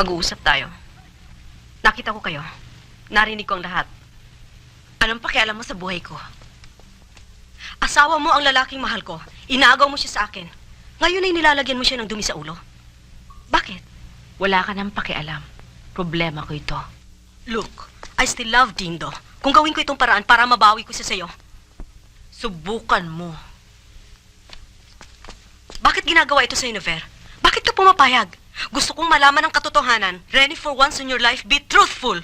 Mag-uusap tayo. Nakita ko kayo. Narinig ko ang lahat. Anong pakialam mo sa buhay ko? Asawa mo ang lalaking mahal ko. Inagaw mo siya sa akin. Ngayon ay nilalagyan mo siya ng dumi sa ulo. Bakit? Wala ka nang pakialam. Problema ko ito. Look, I still love Dindo. Kung gawin ko itong paraan para mabawi ko siya sa'yo. Subukan mo. Bakit ginagawa ito sa'yo, Never? Bakit ka pumapayag? Gusto kong malaman ang katotohanan. Renny, for once in your life, be truthful.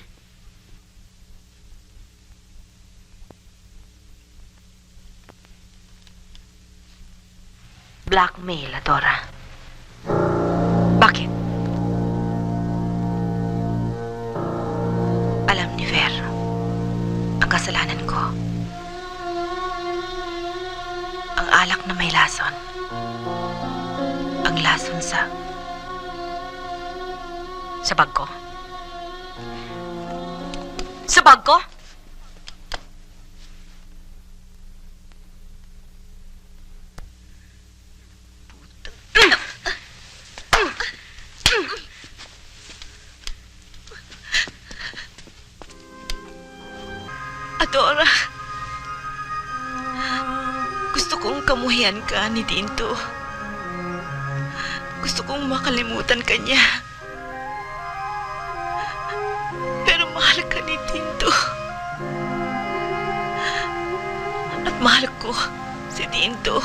Blackmail, Adora. Bakit? Alam ni Ver, ang kasalanan ko. Ang alak na may lason. Ang lason sa bag ko? Sa bag ko? Adora, gusto kong kamuhian ka ni Tinto. Gusto kong makalimutan ka niya. Pero mahal ka ni Tinto. At mahal ko si Tinto.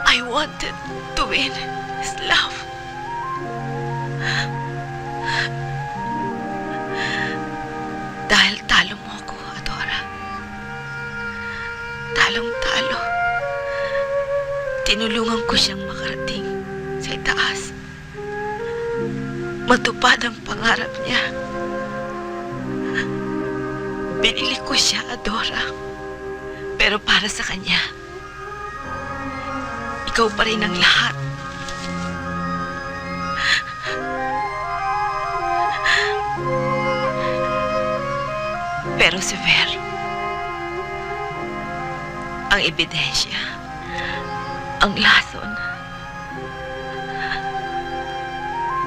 I wanted to win his love. Dahil talo mo ako, Adora. Talong-talo. Tinulungan ko siyang makarating sa itaas. Matupad ang pangarap niya. Binili ko siya, Adora. Pero para sa kanya, ikaw pa rin ang lahat. Pero si Ver, ang ebidensya, ang lason,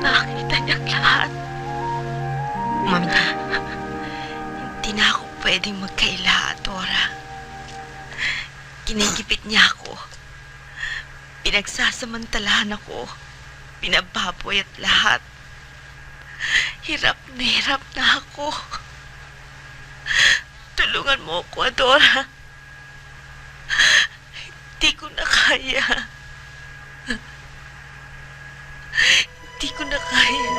nakita niyang lahat. Maminta. Hindi na ako pwedeng magkaila, Adora. Kinigipit niya ako. Pinagsasamantalahan ako. Pinababoy at lahat. Hirap na ako. Tulungan mo ako, Adora. Hindi ko na kaya. Hindi ko na kaya.